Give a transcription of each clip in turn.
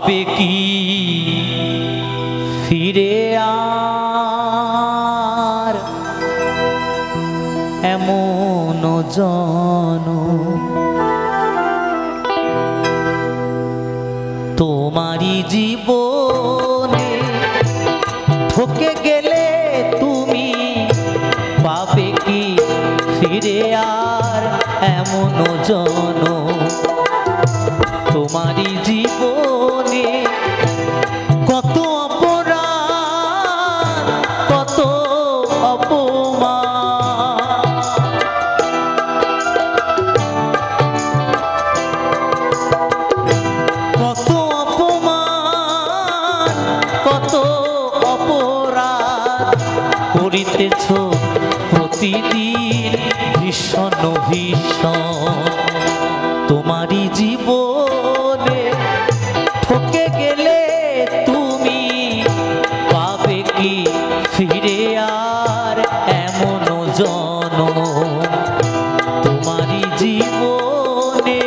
পাবে কি ফিরে আর এমন জনম তোমারি জীবনে ঠকে গেলে তুমি পাবে কি ফিরে আর এমন জনম তোমারি জীবনে কত অপরাধ কত অপমান কত অপমান কত অপরাধ করিতেছ প্রতিদিন ভীষণ ভীষণ তোমারি জীবনে ঠকে গেলে তুমি পাবে কি ফিরে আর এমন জনম তোমারি জীবনে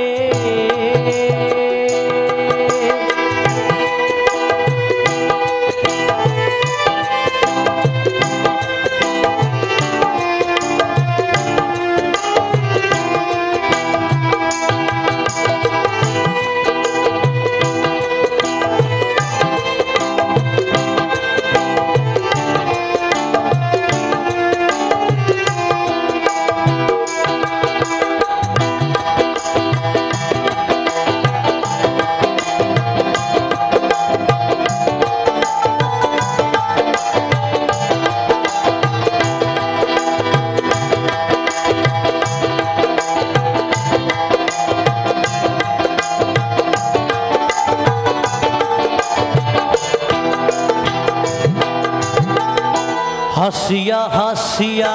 হাসিয়া হাসিয়া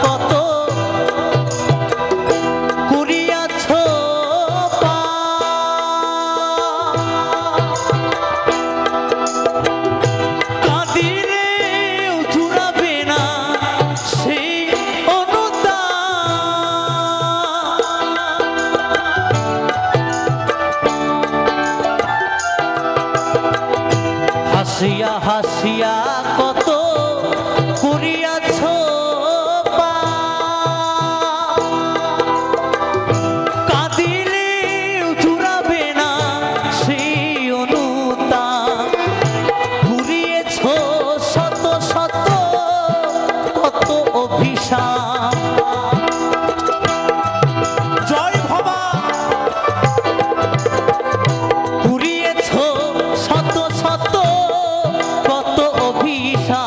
কত করিয়াছ কাঁদিলে উঠুরাবে না সেই অনুতাপ হাসিয়া হাসিয়া কত করিয়াছ কাঁদিলে উঠুরাবে না সেই অনুতাপ ঘুরিয়েছ শত শত কত অভিশাপ জয় ভবা ঘুরিয়েছ শত শত কত অভিশাপ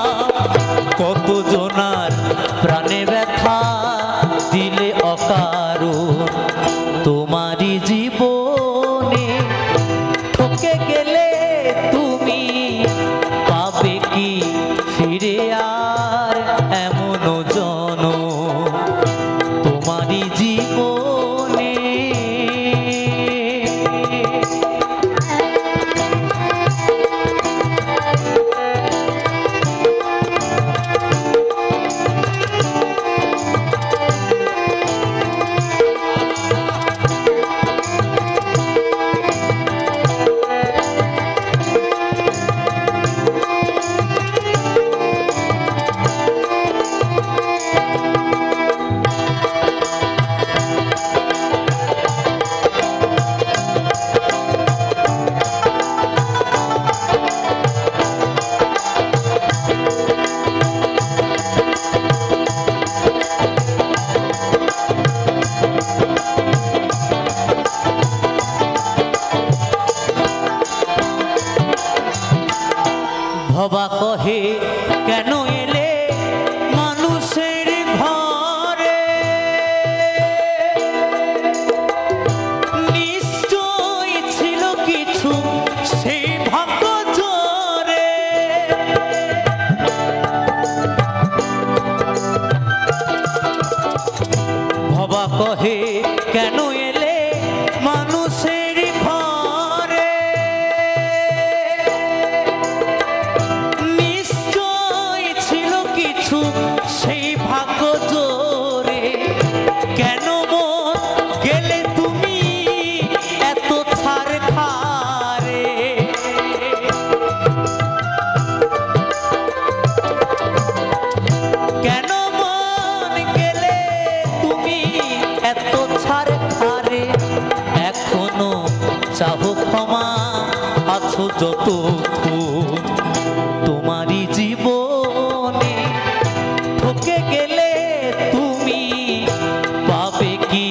আছো যতক্ষণ তোমারই জীবনে ঠকে গেলে তুমি পাবে কি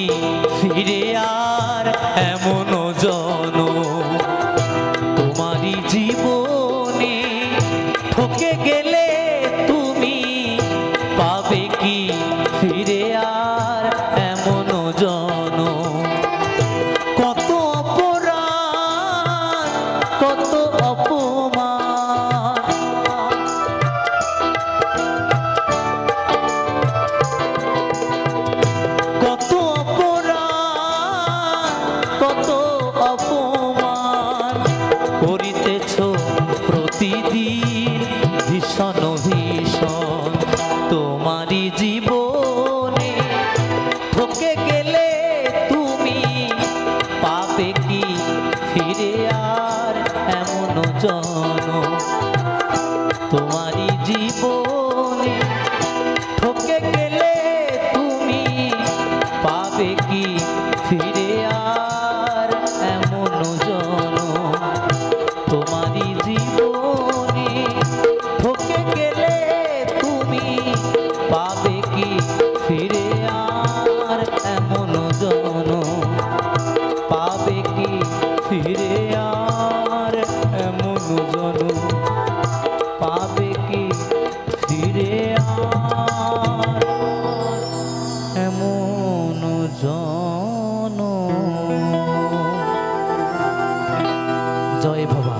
ফিরে আর এমন জনম তোমারই জীবনে ঠকে গেলে তুমি পাবে কি ফিরে আর এমন জনম কত অপরাধ কত অপমান কত অপরাধ কত অপমান করিতেছ প্রতিদিন ভীষণ ভীষণ তোমারই জীবনে ঠকে গেলে তুমি পাবে কি ফিরে আর এমন জনম তোমারই জীবনে ঠকে গেলে তুমি পাবে কি ফিরে আর এমন জনম তোমারই জীবনে ঠকে গেলে তুমি পাবে কি ফিরে আর এমন জনম পাবে কি ফিরে আর এমন জনম পাবে কি ফিরে আর এমন জনম জয় ভবা।